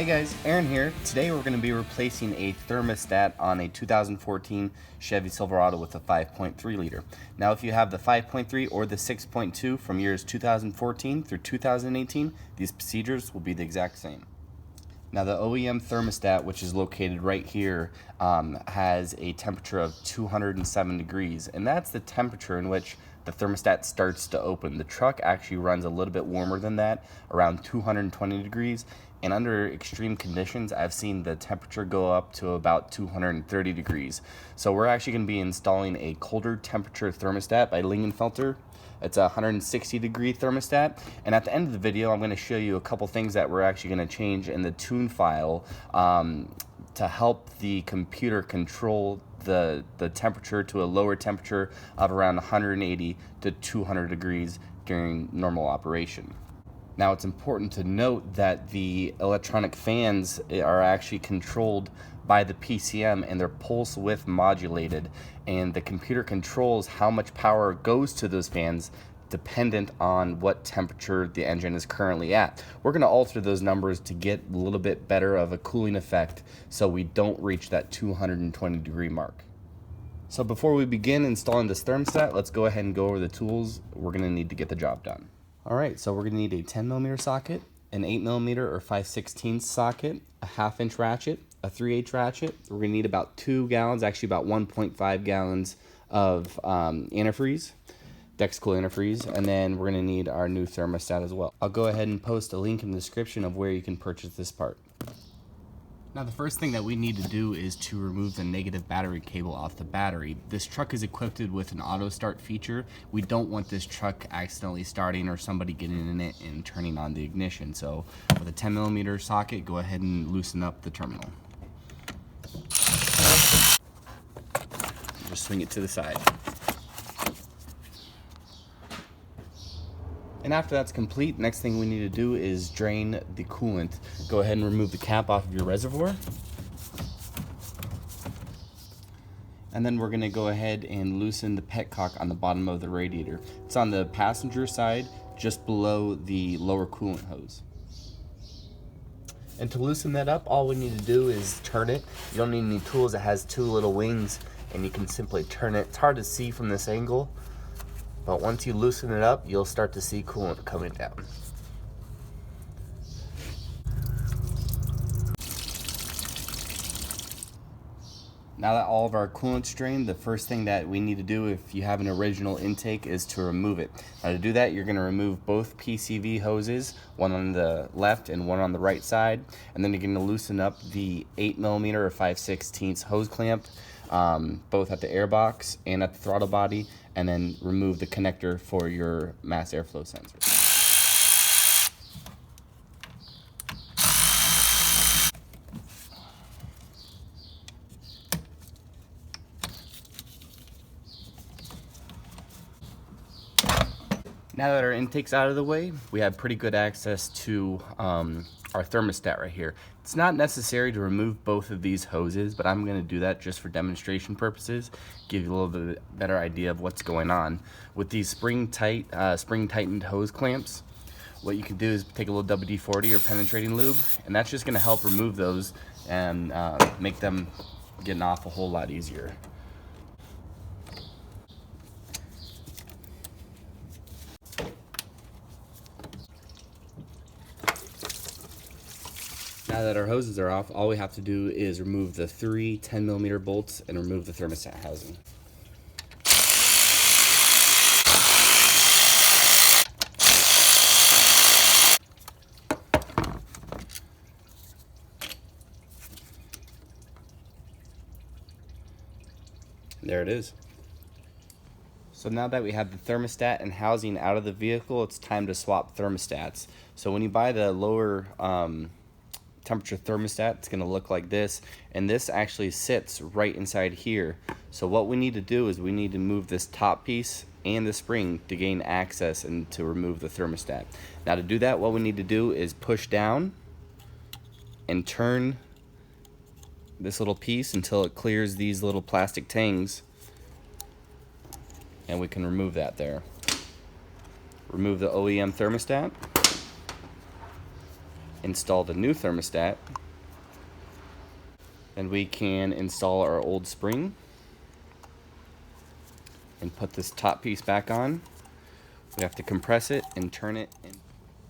guys, Aaron here. Today we're going to be replacing a thermostat on a 2014 Chevy Silverado with a 5.3 liter. Now if you have the 5.3 or the 6.2 from years 2014 through 2018, these procedures will be the exact same. Now the OEM thermostat, which is located right here, has a temperature of 207 degrees, and that's the temperature in which the thermostat starts to open. The truck actually runs a little bit warmer than that, around 220 degrees, and under extreme conditions, I've seen the temperature go up to about 230 degrees. So we're actually going to be installing a colder temperature thermostat by Lingenfelter. It's a 160 degree thermostat, and at the end of the video I'm going to show you a couple things that we're actually going to change in the tune file to help the computer control the temperature to a lower temperature of around 180 to 200 degrees during normal operation. Now it's important to note that the electronic fans are actually controlled by the PCM and they're pulse width modulated, and the computer controls how much power goes to those fans dependent on what temperature the engine is currently at. We're going to alter those numbers to get a little bit better of a cooling effect so we don't reach that 220 degree mark. So before we begin installing this thermostat, let's go ahead and go over the tools we're going to need to get the job done. Alright, so we're going to need a 10mm socket, an 8mm or 5/16 socket, a 1/2 inch ratchet, a 3/8 ratchet. We're going to need about 2 gallons, actually about 1.5 gallons of antifreeze, Dexcool antifreeze, and then we're going to need our new thermostat as well. I'll go ahead and post a link in the description of where you can purchase this part. Now the first thing that we need to do is to remove the negative battery cable off the battery. This truck is equipped with an auto start feature. We don't want this truck accidentally starting or somebody getting in it and turning on the ignition. So with a 10mm socket, go ahead and loosen up the terminal. Just swing it to the side. And after that's complete, next thing we need to do is drain the coolant. Go ahead and remove the cap off of your reservoir. And then we're going to go ahead and loosen the petcock on the bottom of the radiator. It's on the passenger side, just below the lower coolant hose. And to loosen that up, all we need to do is turn it. You don't need any tools. It has 2 little wings, and you can simply turn it. It's hard to see from this angle, but once you loosen it up, you'll start to see coolant coming down. Now that all of our coolant's drained, the first thing that we need to do if you have an original intake is to remove it. Now to do that, you're going to remove both PCV hoses, one on the left and one on the right side, and then you're going to loosen up the 8mm or 5/16 hose clamp, both at the airbox and at the throttle body, and then remove the connector for your mass airflow sensor. Now that our intake's out of the way, we have pretty good access to our thermostat right here. It's not necessary to remove both of these hoses, but I'm going to do that just for demonstration purposes, give you a little bit better idea of what's going on. With these spring tightened hose clamps, what you can do is take a little WD-40 or penetrating lube, and that's just going to help remove those and make them getting off a whole lot easier. Now that our hoses are off, all we have to do is remove the 3 10mm bolts and remove the thermostat housing. There it is. So now that we have the thermostat and housing out of the vehicle, it's time to swap thermostats. So when you buy the lower temperature thermostat, it's going to look like this, and this actually sits right inside here. So what we need to do is we need to move this top piece and the spring to gain access and to remove the thermostat. Now to do that, what we need to do is push down and turn this little piece until it clears these little plastic tangs, and we can remove that there. Remove the OEM thermostat, install the new thermostat. Then we can install our old spring and put this top piece back on. We have to compress it and turn it.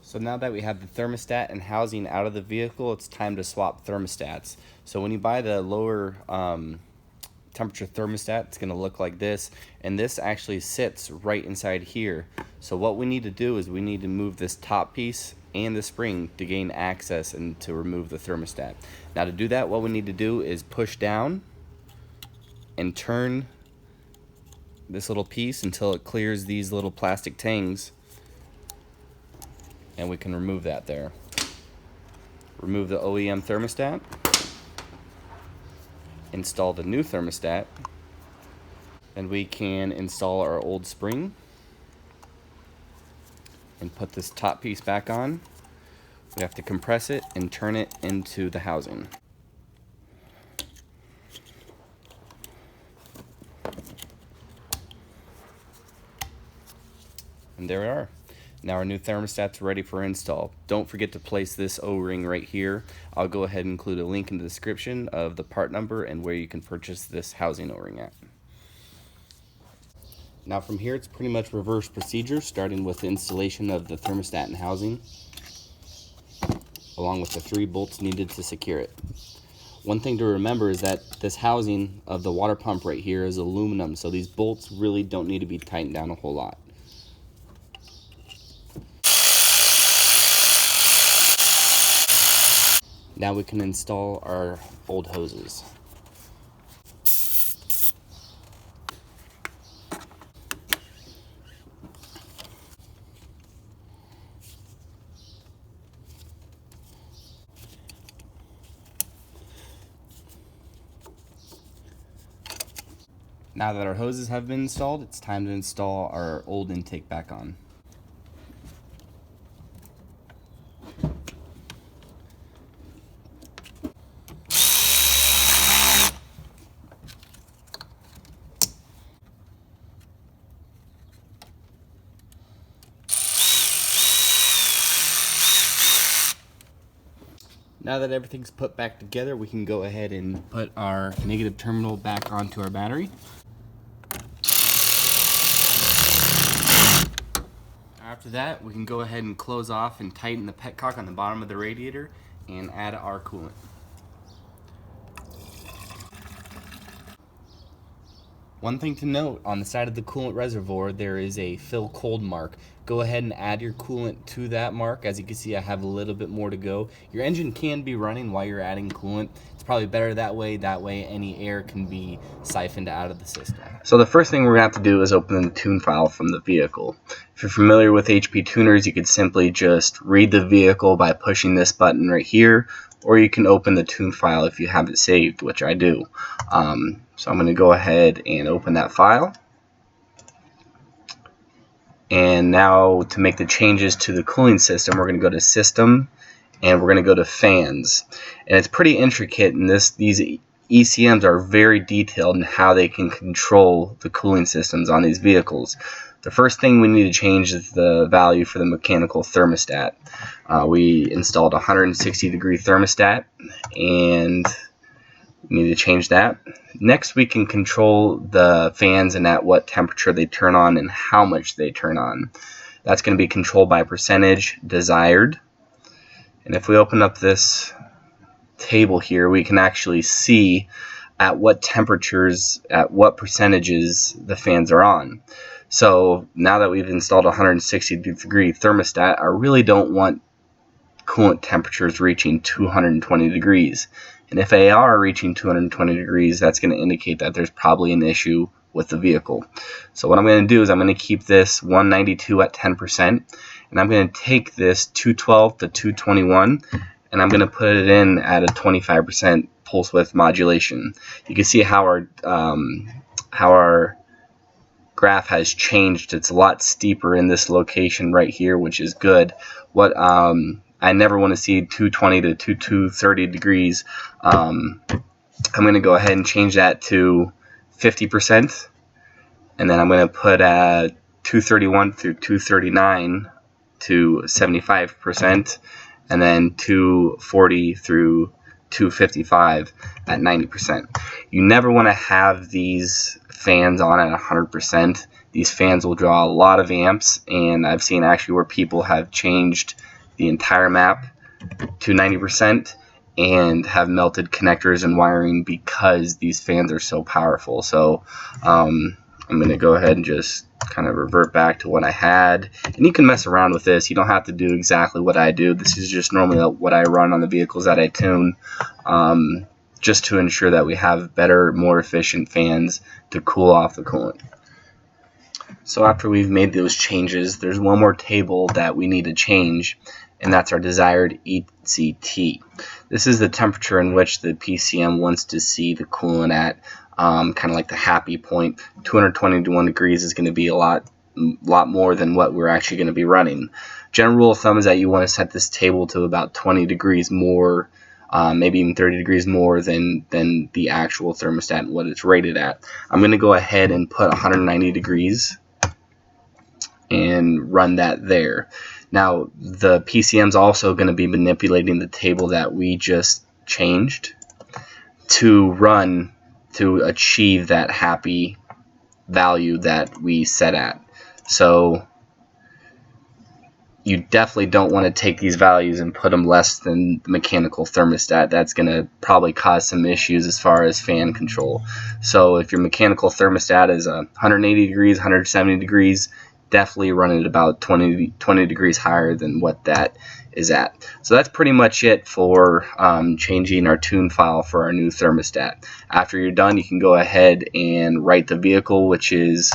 So now that we have the thermostat and housing out of the vehicle, it's time to swap thermostats. So when you buy the lower temperature thermostat, it's going to look like this, and this actually sits right inside here. So what we need to do is we need to move this top piece and the spring to gain access and to remove the thermostat. Now to do that, what we need to do is push down and turn this little piece until it clears these little plastic tangs, and we can remove that there. Remove the OEM thermostat, install the new thermostat, and we can install our old spring and put this top piece back on. We have to compress it and turn it into the housing. And there we are. Now our new thermostat's ready for install. Don't forget to place this O-ring right here. I'll go ahead and include a link in the description of the part number and where you can purchase this housing O-ring at. Now from here it's pretty much reverse procedure, starting with the installation of the thermostat and housing, along with the 3 bolts needed to secure it. One thing to remember is that this housing of the water pump right here is aluminum, so these bolts really don't need to be tightened down a whole lot. Now we can install our old hoses. Now that our hoses have been installed, it's time to install our old intake back on. Now that everything's put back together, we can go ahead and put our negative terminal back onto our battery. After that, we can go ahead and close off and tighten the petcock on the bottom of the radiator and add our coolant. One thing to note, on the side of the coolant reservoir there is a fill cold mark. Go ahead and add your coolant to that mark. As you can see, I have a little bit more to go. Your engine can be running while you're adding coolant. It's probably better that way any air can be siphoned out of the system. So the first thing we're going to have to do is open the tune file from the vehicle. If you're familiar with HP tuners, you could simply just read the vehicle by pushing this button right here, or you can open the tune file if you have it saved, which I do. So I'm going to go ahead and open that file. And now to make the changes to the cooling system, we're going to go to System, and we're going to go to Fans. And it's pretty intricate, and these ECMs are very detailed in how they can control the cooling systems on these vehicles. The first thing we need to change is the value for the mechanical thermostat. We installed a 160-degree thermostat, and we need to change that. Next, we can control the fans and at what temperature they turn on and how much they turn on. That's going to be controlled by percentage desired. And if we open up this table here, we can actually see at what temperatures, at what percentages the fans are on. So now that we've installed a 160-degree thermostat, I really don't want coolant temperatures reaching 220 degrees. And if they are reaching 220 degrees, that's going to indicate that there's probably an issue with the vehicle. So what I'm going to do is I'm going to keep this 192 at 10%, and I'm going to take this 212 to 221, and I'm going to put it in at a 25% pulse width modulation. You can see how our graph has changed. It's a lot steeper in this location right here, which is good. What I never want to see 220 to 230 degrees. I'm going to go ahead and change that to 50%, and then I'm going to put 231 through 239 to 75%, and then 240 through 255 at 90%. You never want to have these fans on at 100%. These fans will draw a lot of amps, and I've seen actually where people have changed the entire map to 90% and have melted connectors and wiring because these fans are so powerful. So I'm going to go ahead and just kind of revert back to what I had, and you can mess around with this. You don't have to do exactly what I do. This is just normally what I run on the vehicles that I tune, just to ensure that we have better, more efficient fans to cool off the coolant. So after we've made those changes, there's one more table that we need to change, and that's our desired ECT. This is the temperature in which the PCM wants to see the coolant at, kind of like the happy point. 221 degrees is going to be a lot more than what we're actually going to be running. General rule of thumb is that you want to set this table to about 20 degrees more, maybe even 30 degrees more than the actual thermostat and what it's rated at. I'm going to go ahead and put 190 degrees and run that there. Now the PCM is also going to be manipulating the table that we just changed to run to achieve that happy value that we set at. So you definitely don't want to take these values and put them less than the mechanical thermostat. That's going to probably cause some issues as far as fan control. So if your mechanical thermostat is 180 degrees, 170 degrees, definitely run it about 20 degrees higher than what that is at. So that's pretty much it for changing our tune file for our new thermostat. After you're done, you can go ahead and write the vehicle, which is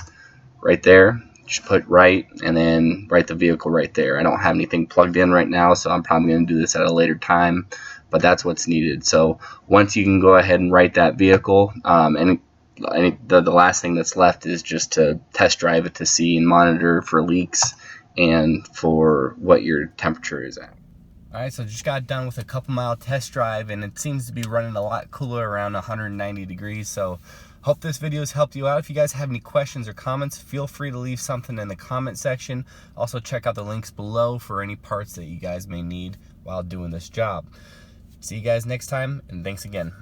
right there. Just put write and then write the vehicle right there. I don't have anything plugged in right now, so I'm probably going to do this at a later time, but that's what's needed. So once you can go ahead and write that vehicle, and the last thing that's left is just to test drive it to see and monitor for leaks and for what your temperature is at. Alright, so just got done with a couple mile test drive, and it seems to be running a lot cooler around 190 degrees. So hope this video has helped you out. If you guys have any questions or comments, feel free to leave something in the comment section. Also check out the links below for any parts that you guys may need while doing this job. See you guys next time, and thanks again.